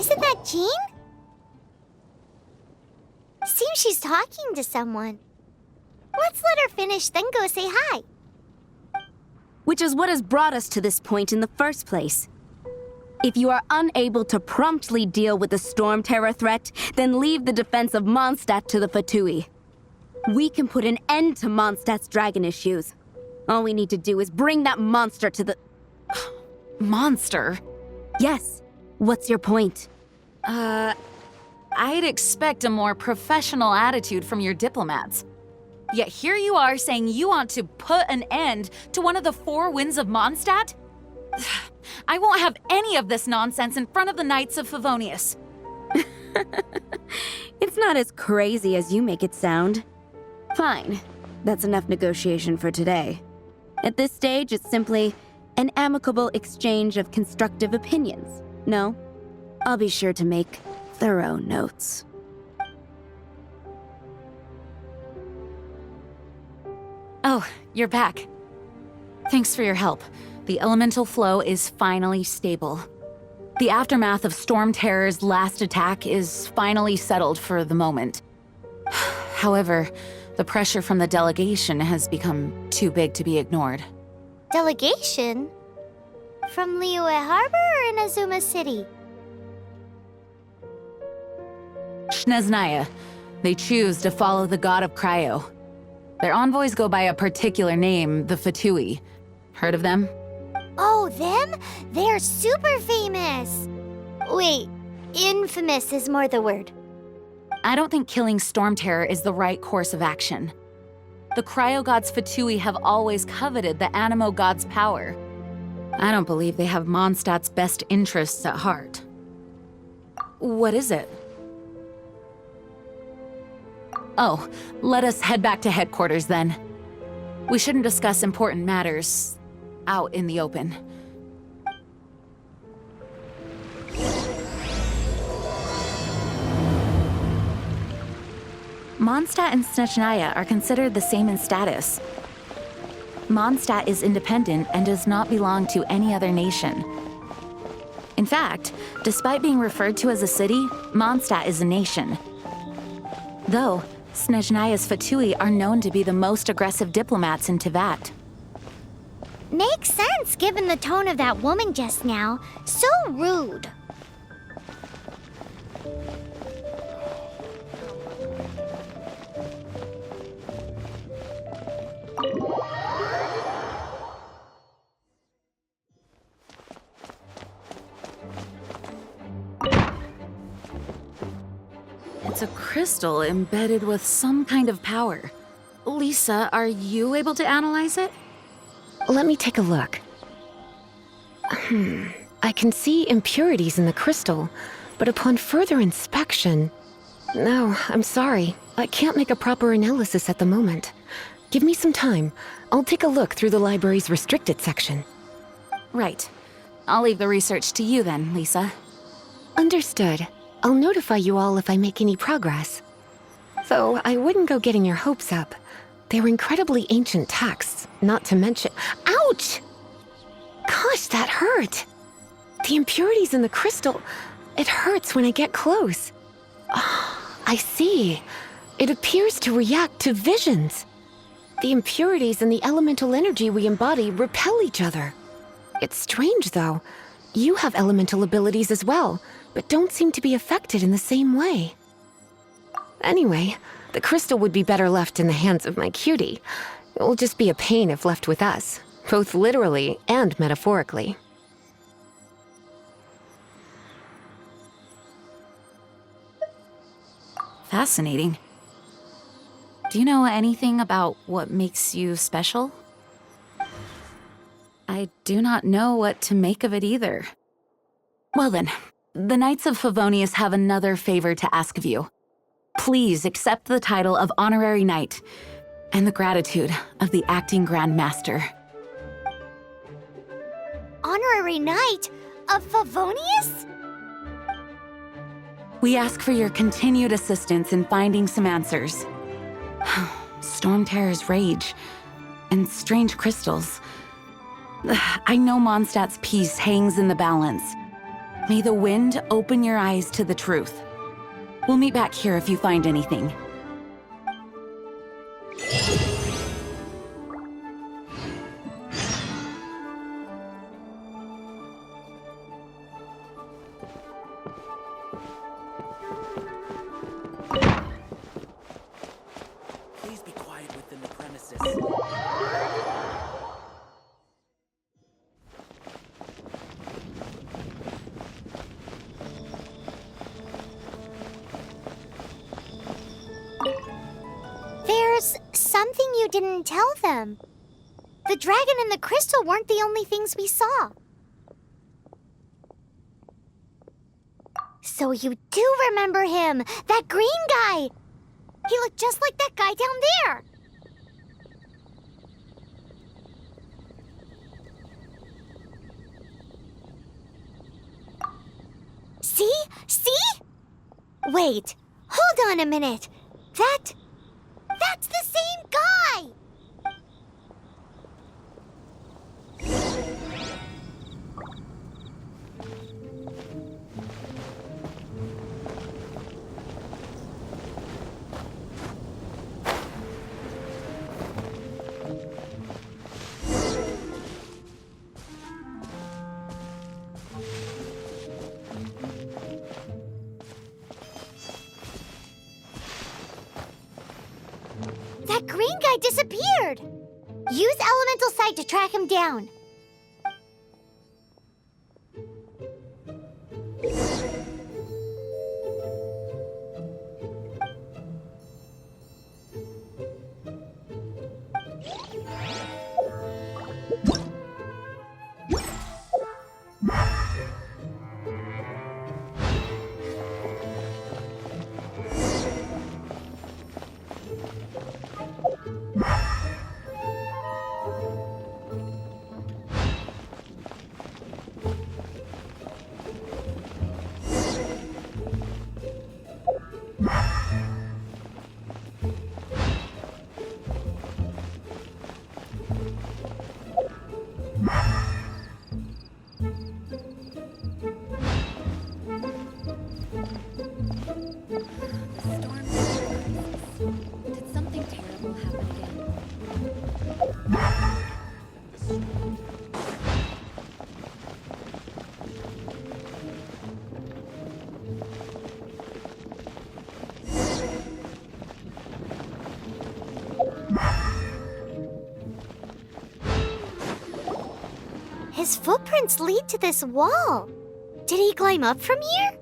Isn't that Jean? Seems she's talking to someone. Let's let her finish, then go say hi. Which is what has brought us to this point in the first place. If you are unable to promptly deal with the Storm Terror threat, then leave the defense of Mondstadt to the Fatui. We can put an end to Mondstadt's dragon issues. All we need to do is bring that monster to the... Monster? Yes. What's your point? I'd expect a more professional attitude from your diplomats. Yet here you are saying you want to put an end to one of the four winds of Mondstadt? I won't have any of this nonsense in front of the Knights of Favonius. It's not as crazy as you make it sound. Fine. That's enough negotiation for today. At this stage, it's simply an amicable exchange of constructive opinions. No? I'll be sure to make thorough notes. Oh, you're back. Thanks for your help. The elemental flow is finally stable. The aftermath of Storm Terror's last attack is finally settled for the moment. However, the pressure from the delegation has become too big to be ignored. Delegation? From Liyue Harbor or Inazuma City? Snezhnaya. They choose to follow the god of Cryo. Their envoys go by a particular name, the Fatui. Heard of them? Oh, them? They're super famous! Wait, infamous is more the word. I don't think killing Storm Terror is the right course of action. The Cryo God's Fatui have always coveted the Animo God's power. I don't believe they have Mondstadt's best interests at heart. What is it? Oh, let us head back to headquarters then. We shouldn't discuss important matters out in the open. Mondstadt and Snezhnaya are considered the same in status. Mondstadt is independent and does not belong to any other nation. In fact, despite being referred to as a city, Mondstadt is a nation. Though, Snezhnaya's Fatui are known to be the most aggressive diplomats in Teyvat. Makes sense given the tone of that woman just now. So rude. It's a crystal embedded with some kind of power. Lisa, are you able to analyze it? Let me take a look. I can see impurities in the crystal, but upon further inspection... No, I'm sorry. I can't make a proper analysis at the moment. Give me some time. I'll take a look through the library's restricted section. Right. I'll leave the research to you then, Lisa. Understood. I'll notify you all if I make any progress. Though I wouldn't go getting your hopes up. They're incredibly ancient texts, not to mention... Ouch! Gosh, that hurt! The impurities in the crystal... It hurts when I get close. Oh, I see. It appears to react to visions. The impurities and the elemental energy we embody repel each other. It's strange, though. You have elemental abilities as well, but don't seem to be affected in the same way. Anyway, the crystal would be better left in the hands of my cutie. It will just be a pain if left with us, both literally and metaphorically. Fascinating. Do you know anything about what makes you special? I do not know what to make of it either. Well then, the Knights of Favonius have another favor to ask of you. Please accept the title of Honorary Knight and the gratitude of the Acting Grand Master. Honorary Knight of Favonius? We ask for your continued assistance in finding some answers. Storm Terror's rage and strange crystals. I know Mondstadt's peace hangs in the balance, May the wind open your eyes to the truth. We'll meet back here if you find anything. Please be quiet within the premises. There's something you didn't tell them. The dragon and the crystal weren't the only things we saw. So you do remember him, that green guy. He looked just like that guy down there. See? See? Wait, hold on a minute. That's the same guy! That green guy disappeared! Use Elemental Sight to track him down. Did something terrible happen again? His footprints lead to this wall. Did he climb up from here?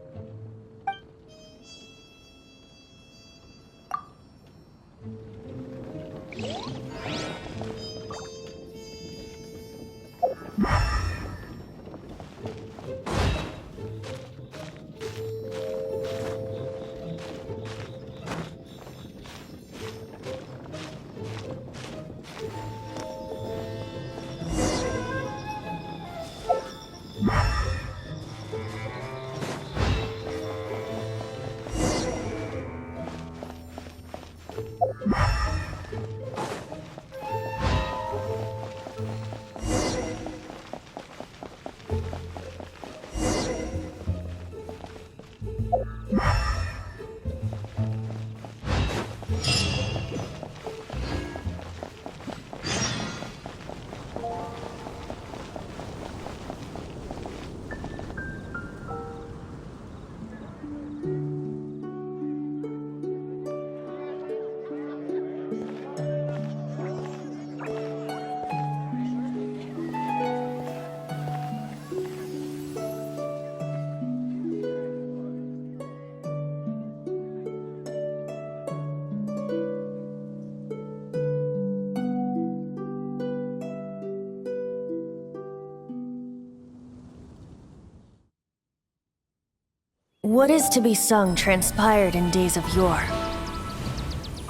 What is to be sung transpired in days of yore,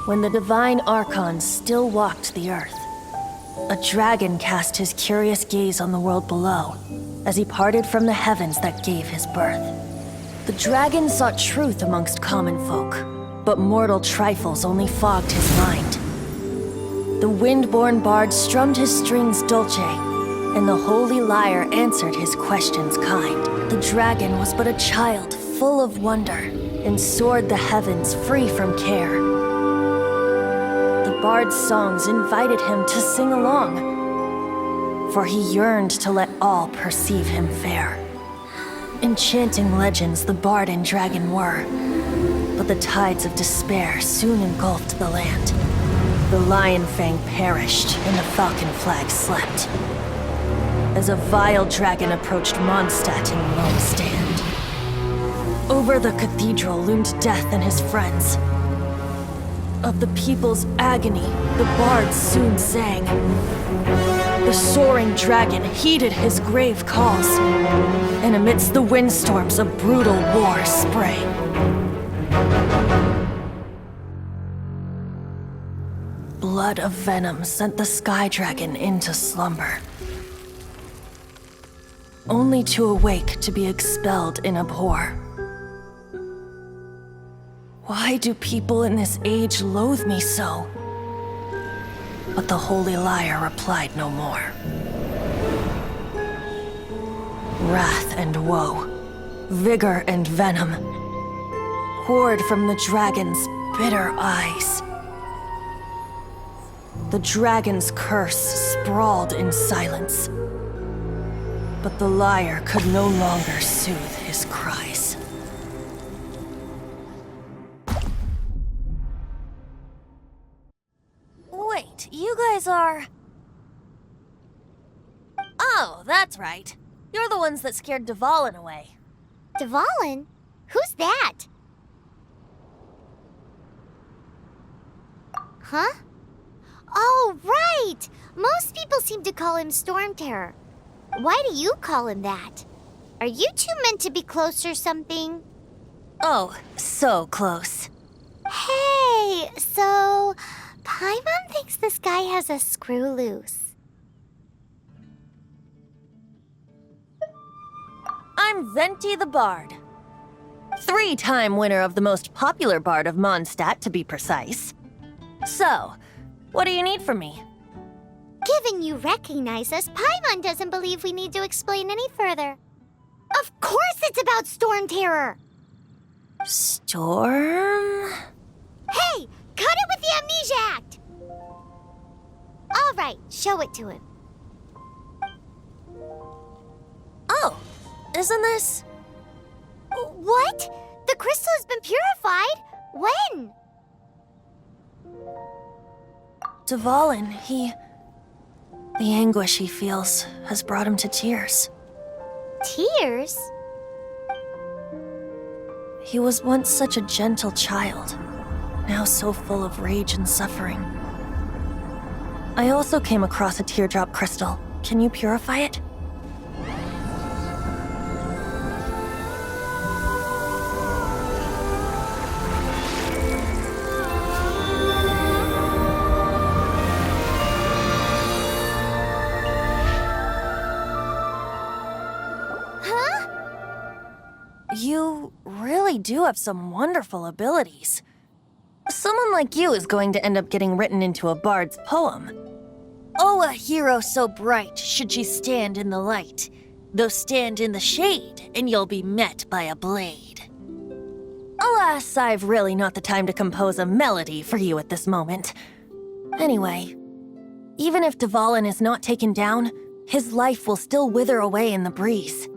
when the divine archons still walked the earth. A dragon cast his curious gaze on the world below, as he parted from the heavens that gave his birth. The dragon sought truth amongst common folk, but mortal trifles only fogged his mind. The wind-born bard strummed his strings dolce, and the holy lyre answered his questions kind. The dragon was but a child full of wonder and soared the heavens free from care. The bard's songs invited him to sing along, for he yearned to let all perceive him fair. Enchanting legends the bard and dragon were, but the tides of despair soon engulfed the land. The lion fang perished and the falcon flag slept, as a vile dragon approached Mondstadt in lone stand. Over the cathedral loomed death and his friends. Of the people's agony, the bards soon sang. The soaring dragon heeded his grave calls, and amidst the windstorms a brutal war sprang. Blood of venom sent the sky dragon into slumber, only to awake to be expelled in abhor. Why do people in this age loathe me so? But the holy liar replied no more. Wrath and woe, vigor and venom, poured from the dragon's bitter eyes. The dragon's curse sprawled in silence, but the liar could no longer soothe his cries. Wait, you guys are... Oh, that's right. You're the ones that scared Dvalin away. Dvalin? Who's that? Huh? Oh, right! Most people seem to call him Storm Terror. Why do you call him that? Are you two meant to be close or something? Oh, so close. Hey, so... Paimon thinks this guy has a screw loose. I'm Venti the Bard. 3-time winner of the most popular bard of Mondstadt, to be precise. So, what do you need from me? Given you recognize us, Paimon doesn't believe we need to explain any further. Of course it's about Storm Terror! Storm? Hey! Cut it with the Amnesia Act! All right, show it to him. Oh, isn't this... What? The crystal has been purified? When? Dvalin, the anguish he feels has brought him to tears. Tears? He was once such a gentle child, now so full of rage and suffering. I also came across a teardrop crystal. Can you purify it? You really do have some wonderful abilities. Someone like you is going to end up getting written into a bard's poem. Oh, a hero so bright should she stand in the light, though stand in the shade, and you'll be met by a blade. Alas, I've really not the time to compose a melody for you at this moment. Anyway, even if Dvalin is not taken down, his life will still wither away in the breeze.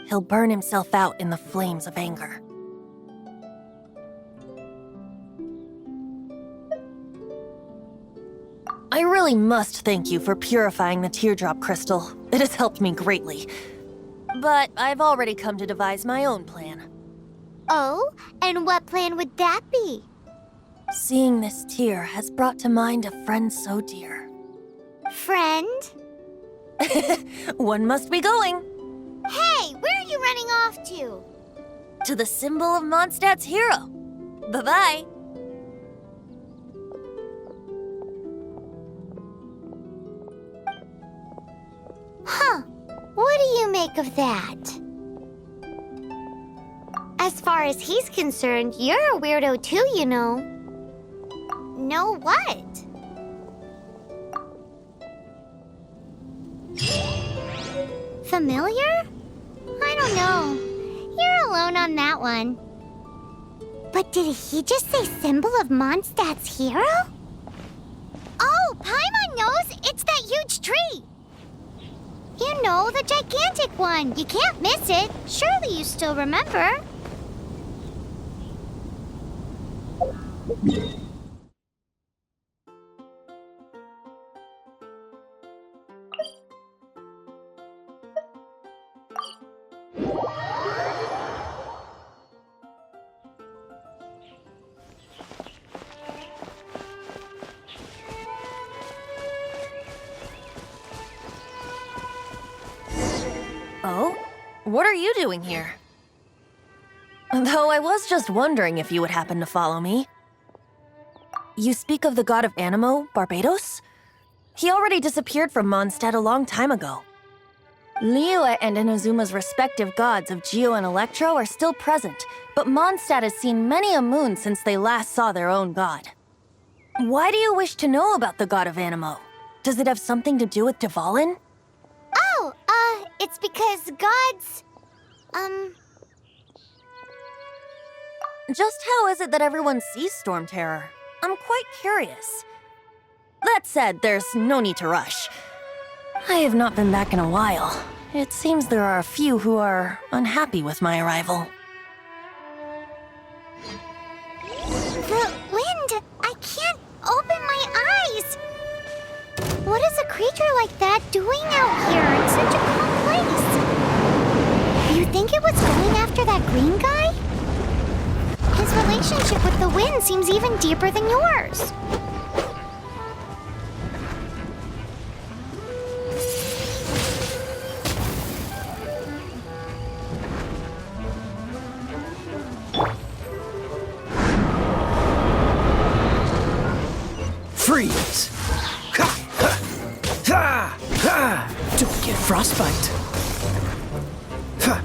He'll burn himself out in the flames of anger. I really must thank you for purifying the teardrop crystal. It has helped me greatly. But I've already come to devise my own plan. Oh, and what plan would that be? Seeing this tear has brought to mind a friend so dear. Friend? One must be going. Hey, where are you running off to? To the symbol of Mondstadt's hero. Bye-bye. Huh. What do you make of that? As far as he's concerned, you're a weirdo too, you know. Know what? Familiar? I don't Oh no, you're alone on that one. But did he just say symbol of Mondstadt's hero? Oh, Paimon knows! It's that huge tree! You know, the gigantic one. You can't miss it. Surely you still remember. Oh? What are you doing here? Though I was just wondering if you would happen to follow me. You speak of the god of Animo, Barbados? He already disappeared from Mondstadt a long time ago. Liyue and Inazuma's respective gods of Geo and Electro are still present, but Mondstadt has seen many a moon since they last saw their own god. Why do you wish to know about the god of Animo? Does it have something to do with Dvalin? Oh, it's because gods... Just how is it that everyone sees Storm Terror? I'm quite curious. That said, there's no need to rush. I have not been back in a while. It seems there are a few who are unhappy with my arrival. The wind! I can't open my eyes! What is a creature like that doing out here in such a calm place? You think it was going after that green guy? His relationship with the wind seems even deeper than yours. Freeze! Ha! Ha! Ha! Ha! Don't get frostbite. Ha!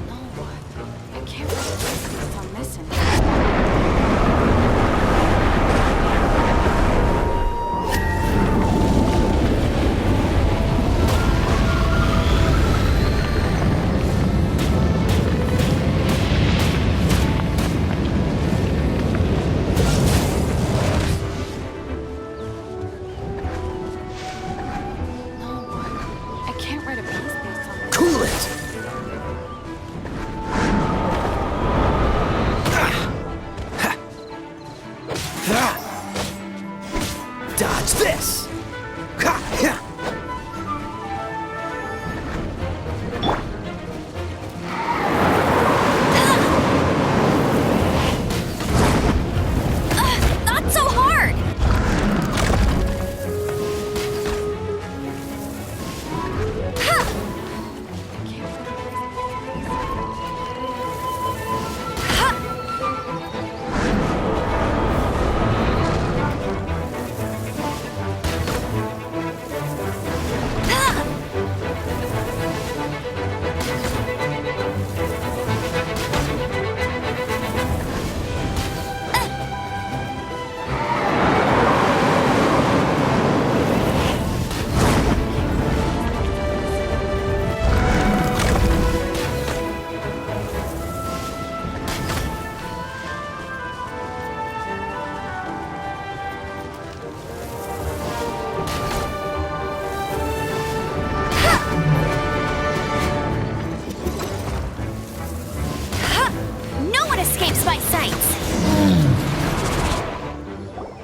Cool it! Dodge this! Ha! Ha! Not so hard!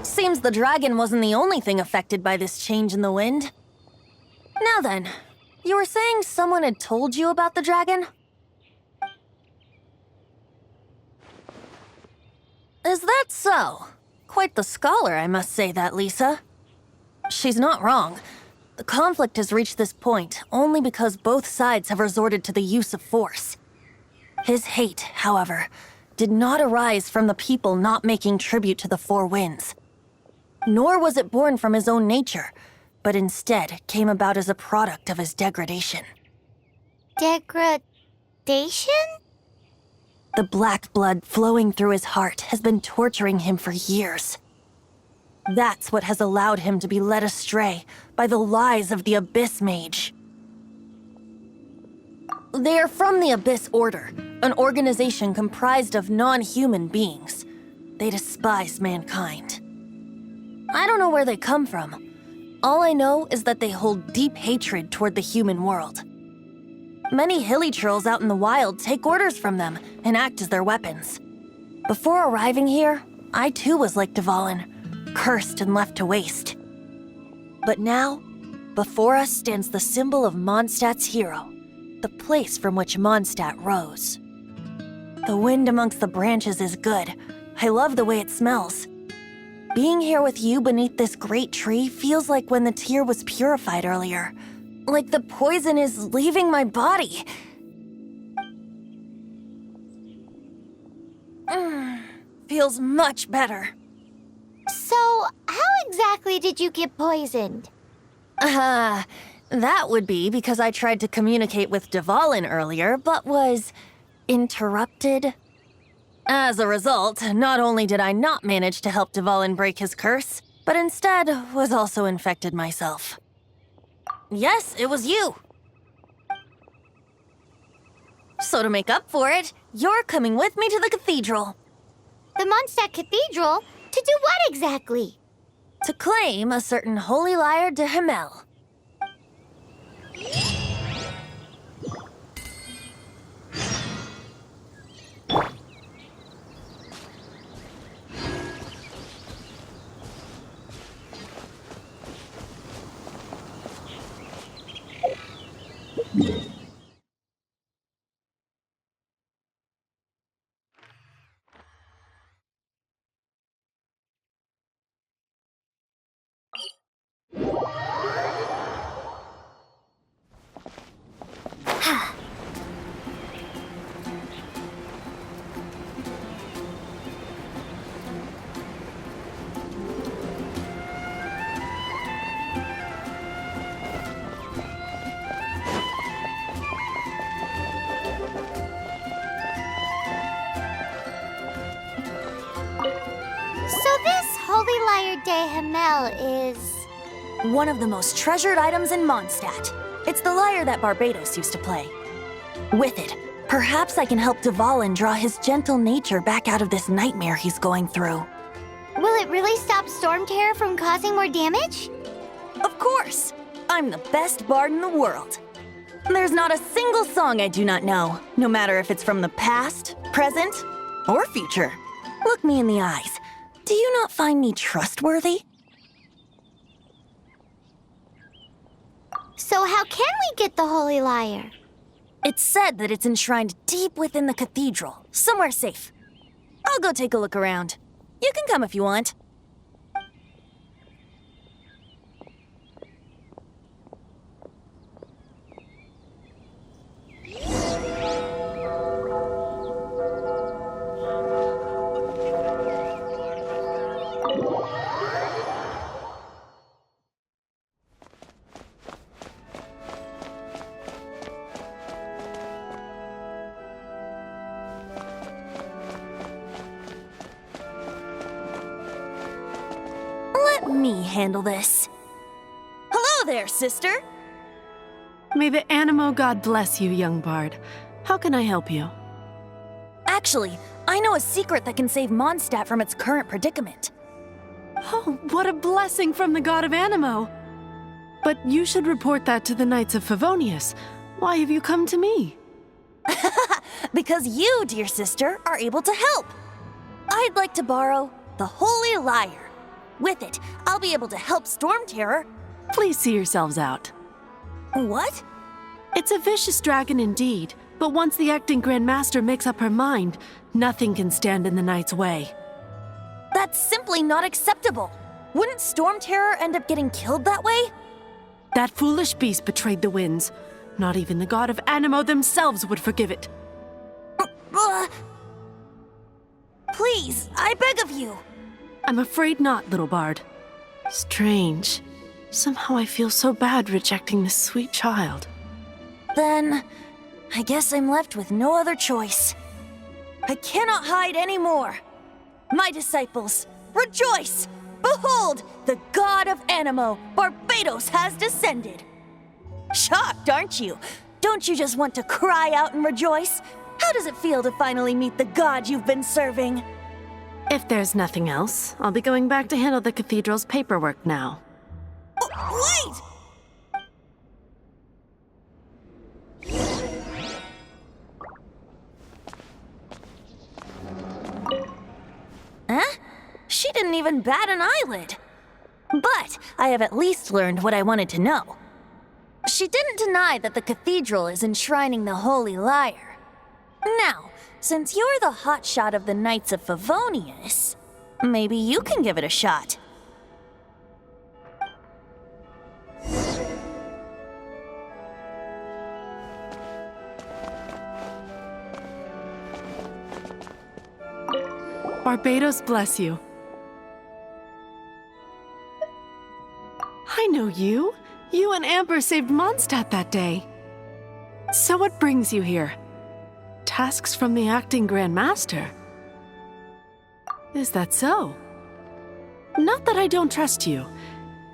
Seems the dragon wasn't the only thing affected by this change in the wind. Now then, you were saying someone had told you about the dragon? Is that so? Quite the scholar, I must say that, Lisa. She's not wrong. The conflict has reached this point only because both sides have resorted to the use of force. His hate, however, did not arise from the people not making tribute to the Four Winds. Nor was it born from his own nature, but instead came about as a product of his degradation. Degradation? The black blood flowing through his heart has been torturing him for years. That's what has allowed him to be led astray by the lies of the Abyss Mage. They are from the Abyss Order, an organization comprised of non-human beings. They despise mankind. I don't know where they come from. All I know is that they hold deep hatred toward the human world. Many hilly trolls out in the wild take orders from them and act as their weapons. Before arriving here, I too was like Dvalin, cursed and left to waste. But now, before us stands the symbol of Mondstadt's hero, the place from which Mondstadt rose. The wind amongst the branches is good. I love the way it smells. Being here with you beneath this great tree feels like when the tear was purified earlier. Like the poison is leaving my body. Feels much better. So, how exactly did you get poisoned? That would be because I tried to communicate with Dvalin earlier, but was interrupted. As a result, not only did I not manage to help Dvalin break his curse, but instead was also infected myself. Yes, it was you. So to make up for it, you're coming with me to the cathedral. The Mondstadt Cathedral? To do what exactly? To claim a certain holy lyre de Himmel. So this holy lyre de Himmel is... One of the most treasured items in Mondstadt. It's the lyre that Barbados used to play. With it, perhaps I can help Dvalin draw his gentle nature back out of this nightmare he's going through. Will it really stop Storm Terror from causing more damage? Of course! I'm the best bard in the world. There's not a single song I do not know, no matter if it's from the past, present, or future. Look me in the eyes. Do you not find me trustworthy? So how can we get the holy lyre? It's said that it's enshrined deep within the cathedral, somewhere safe. I'll go take a look around. You can come if you want. Let me handle this. Hello there, sister! May the Animo God bless you, young bard. How can I help you? Actually, I know a secret that can save Mondstadt from its current predicament. Oh, what a blessing from the god of Animo! But you should report that to the Knights of Favonius. Why have you come to me? Because you, dear sister, are able to help. I'd like to borrow the Holy Lyre. With it, I'll be able to help Storm Terror. Please see yourselves out. What? It's a vicious dragon indeed, but once the acting Grand Master makes up her mind, nothing can stand in the Knight's way. That's simply not acceptable. Wouldn't Storm Terror end up getting killed that way? That foolish beast betrayed the winds. Not even the god of Animo themselves would forgive it. Please, I beg of you. I'm afraid not, little bard. Strange. Somehow I feel so bad rejecting this sweet child. Then, I guess I'm left with no other choice. I cannot hide anymore. My disciples, rejoice! Behold, the god of Animo, Barbados, has descended. Shocked, aren't you? Don't you just want to cry out and rejoice? How does it feel to finally meet the god you've been serving? If there's nothing else, I'll be going back to handle the cathedral's paperwork now. Wait! Huh? She didn't even bat an eyelid. But I have at least learned what I wanted to know. She didn't deny that the cathedral is enshrining the Holy Lyre. Now, since you're the hotshot of the Knights of Favonius, maybe you can give it a shot. Barbados bless you. I know you. You and Amber saved Mondstadt that day. So what brings you here? Tasks from the acting Grand Master? Is that so? Not that I don't trust you.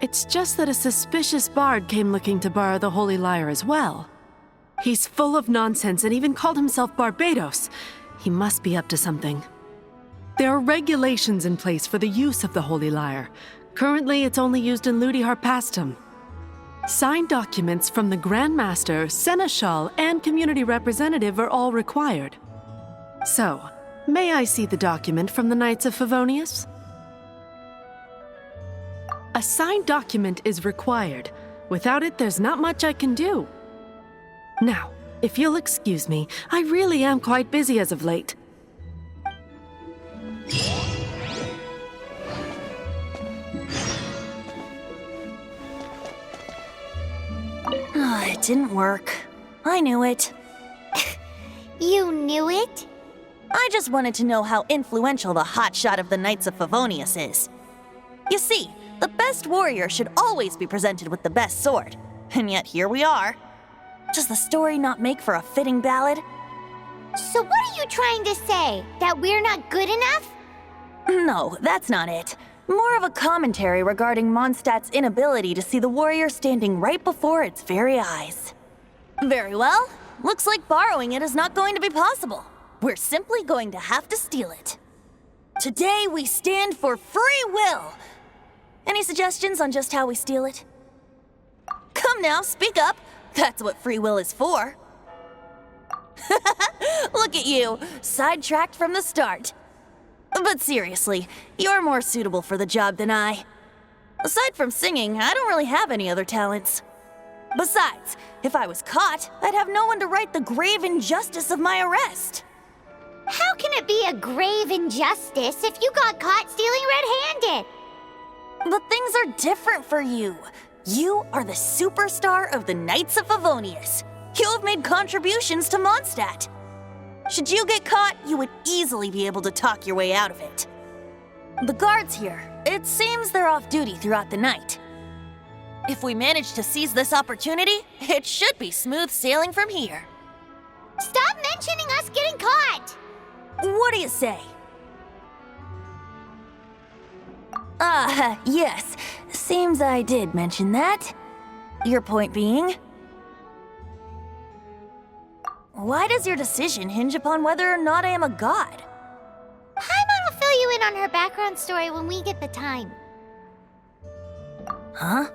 It's just that a suspicious bard came looking to borrow the Holy Lyre as well. He's full of nonsense and even called himself Barbados. He must be up to something. There are regulations in place for the use of the Holy Lyre. Currently, it's only used in Ludi Harpastum. Signed documents from the Grand Master, Seneschal, and Community Representative are all required. So, may I see the document from the Knights of Favonius? A signed document is required. Without it, there's not much I can do. Now, if you'll excuse me, I really am quite busy as of late. It didn't work. I knew it. You knew it? I just wanted to know how influential the hotshot of the Knights of Favonius is. You see, the best warrior should always be presented with the best sword. And yet here we are. Does the story not make for a fitting ballad? So what are you trying to say? That we're not good enough? No, that's not it. More of a commentary regarding Mondstadt's inability to see the warrior standing right before its very eyes. Very well. Looks like borrowing it is not going to be possible. We're simply going to have to steal it. Today we stand for free will. Any suggestions on just how we steal it? Come now, speak up. That's what free will is for. Look at you, sidetracked from the start. But seriously, you're more suitable for the job than I. Aside from singing, I don't really have any other talents. Besides, if I was caught, I'd have no one to right the grave injustice of my arrest. How can it be a grave injustice if you got caught stealing red-handed? But things are different for you. You are the superstar of the Knights of Favonius. You have made contributions to Mondstadt. Should you get caught, you would easily be able to talk your way out of it. The guards here, it seems they're off duty throughout the night. If we manage to seize this opportunity, it should be smooth sailing from here. Stop mentioning us getting caught! What do you say? Yes. Seems I did mention that. Your point being? Why does your decision hinge upon whether or not I am a god? Paimon will fill you in on her background story when we get the time. Huh?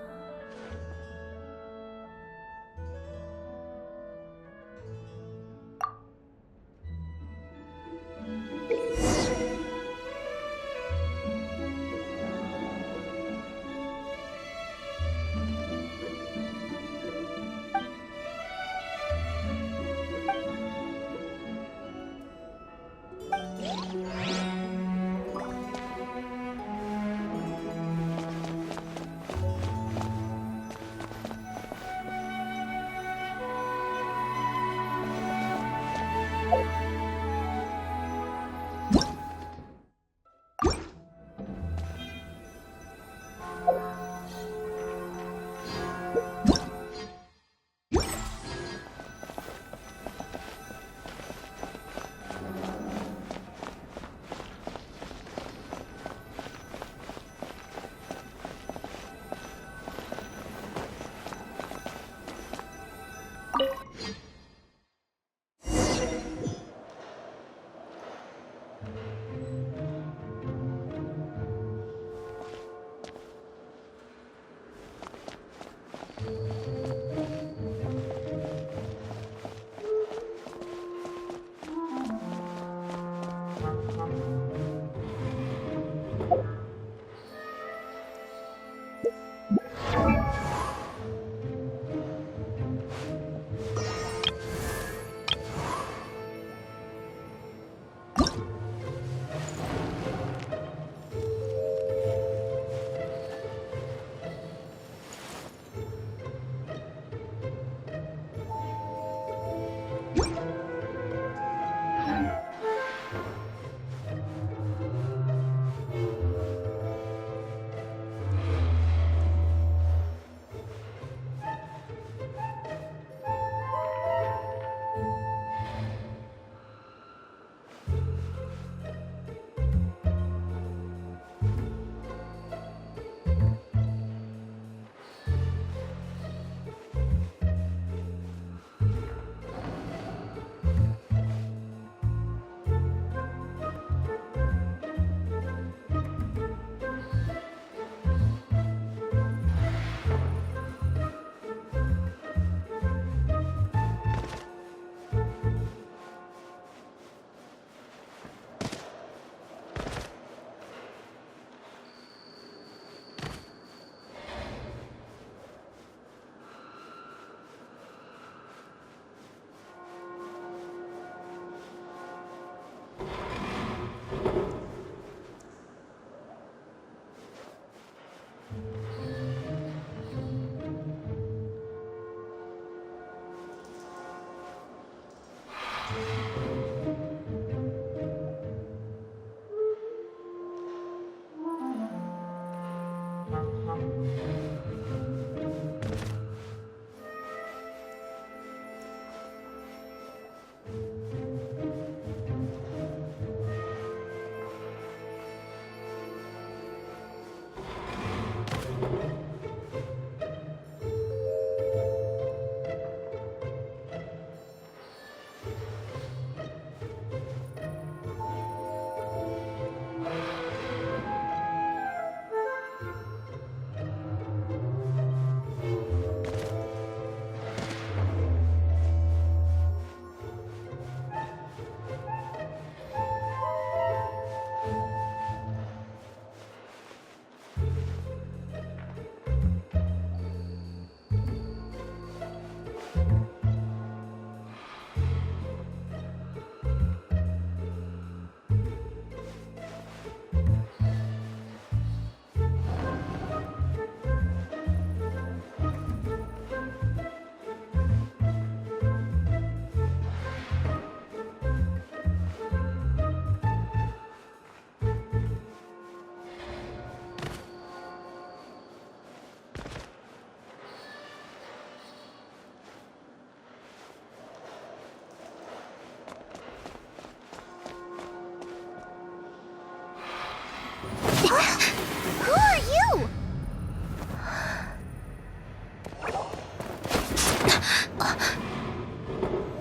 Who are you?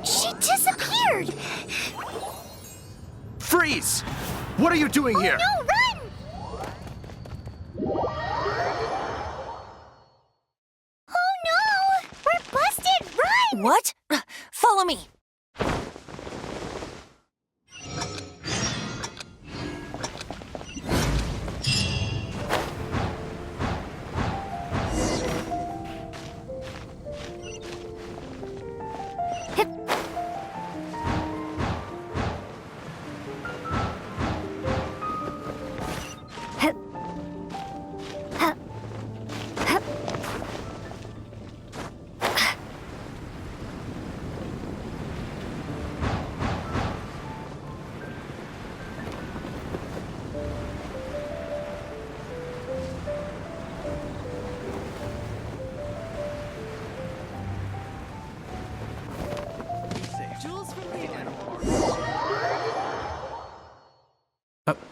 She disappeared! Freeze! What are you doing here? No, run! Oh no! We're busted! Run! What? Follow me.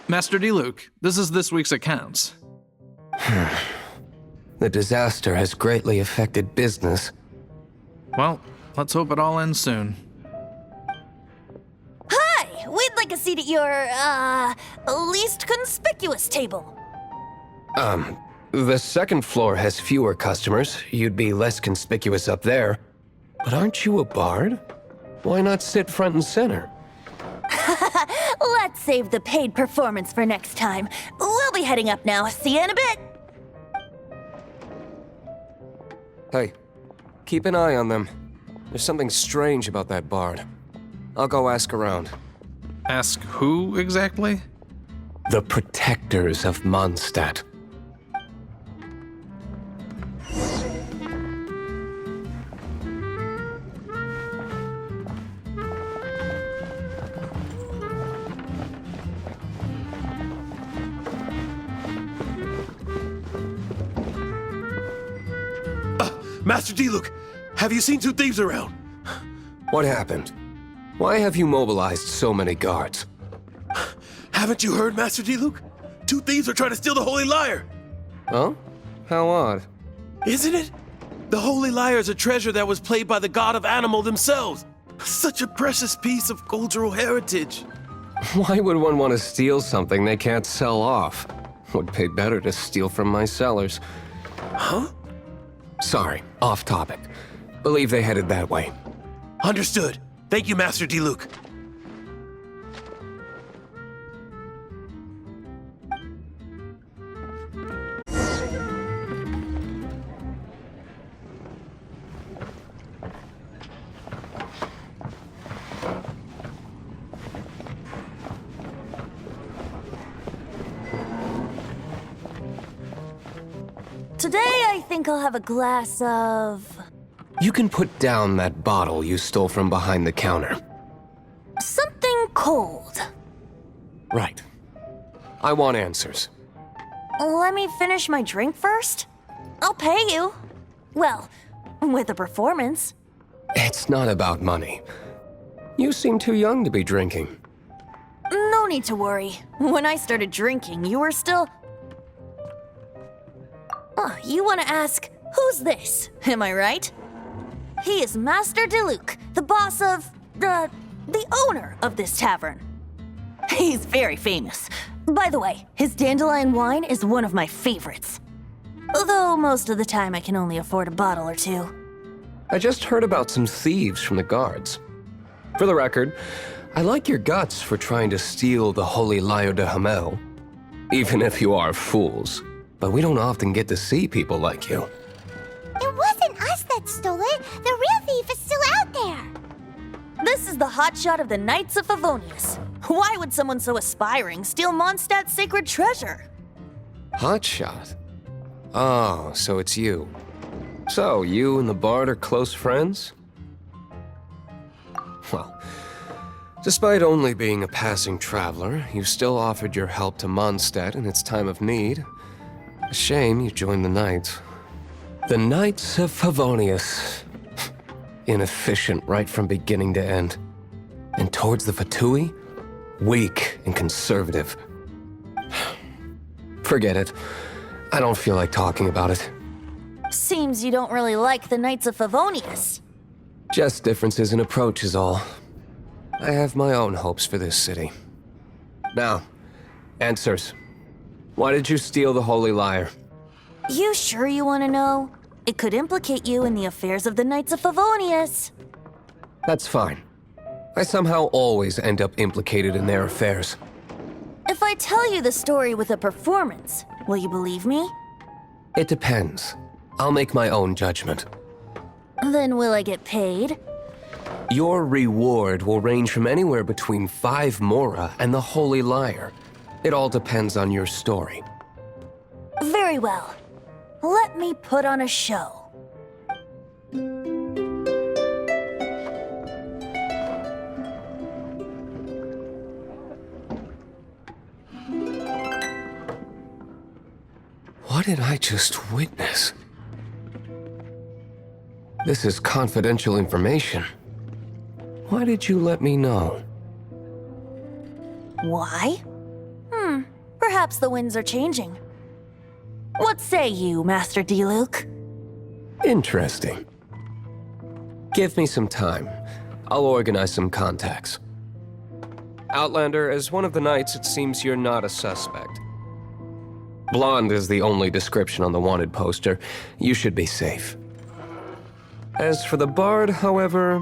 Master D. Luke, this is this week's accounts. The disaster has greatly affected business. Well, let's hope it all ends soon. Hi! We'd like a seat at your, least conspicuous table. The second floor has fewer customers. You'd be less conspicuous up there. But aren't you a bard? Why not sit front and center? Let's save the paid performance for next time. We'll be heading up now. See you in a bit. Hey, keep an eye on them. There's something strange about that bard. I'll go ask around. Ask who exactly? The protectors of Mondstadt. Master D-Luke, have you seen two thieves around? What happened? Why have you mobilized so many guards? Haven't you heard, Master D-Luke? Two thieves are trying to steal the Holy Lyre. Oh? How odd. Isn't it? The Holy Lyre is a treasure that was played by the god of animal themselves. Such a precious piece of cultural heritage. Why would one want to steal something they can't sell off? Would pay better to steal from my sellers. Huh? Sorry, off topic. Believe they headed that way. Understood. Thank you, Master D-Luke. Today, I think I'll have a glass of... You can put down that bottle you stole from behind the counter. something cold. Right. I want answers. Let me finish my drink first. I'll pay you. Well, with a performance. It's not about money. You seem too young to be drinking. No need to worry. When I started drinking, you were still... you want to ask, who's this? Am I right? He is Master DeLuke, the boss of... the owner of this tavern. He's very famous. By the way, his dandelion wine is one of my favorites. Although most of the time I can only afford a bottle or two. I just heard about some thieves from the guards. For the record, I like your guts for trying to steal the Holy Lyre de Hamel. Even if you are fools. But we don't often get to see people like you. It wasn't us that stole it. The real thief is still out there. This is the hotshot of the Knights of Favonius. Why would someone so aspiring steal Mondstadt's sacred treasure? Hotshot? Oh, so it's you. So, you and the Bard are close friends? Well, despite only being a passing traveler, you still offered your help to Mondstadt in its time of need. A shame you joined the Knights. The Knights of Favonius. Inefficient right from beginning to end. And towards the Fatui, weak and conservative. Forget it. I don't feel like talking about it. Seems you don't really like the Knights of Favonius. Just differences in approach is all. I have my own hopes for this city. Now, answers. Why did you steal the Holy Lyre? You sure you want to know? It could implicate you in the affairs of the Knights of Favonius. That's fine. I somehow always end up implicated in their affairs. If I tell you the story with a performance, will you believe me? It depends. I'll make my own judgment. Then will I get paid? Your reward will range from anywhere between 5 Mora and the Holy Lyre. It all depends on your story. Very well. Let me put on a show. What did I just witness? This is confidential information. Why did you let me know? Why? Perhaps the winds are changing. What say you, Master DeLuke? Interesting. Give me some time. I'll organize some contacts. Outlander, as one of the knights, it seems you're not a suspect. Blonde is the only description on the wanted poster. You should be safe. As for the bard, however,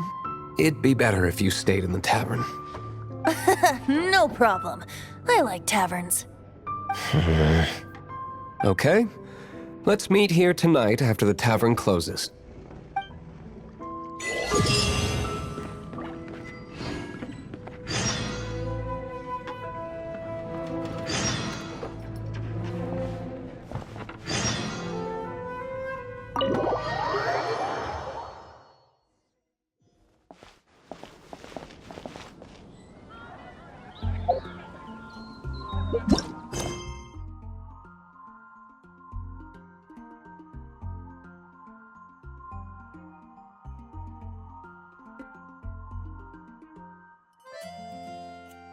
it'd be better if you stayed in the tavern. No problem. I like taverns. Okay. Let's meet here tonight after the tavern closes.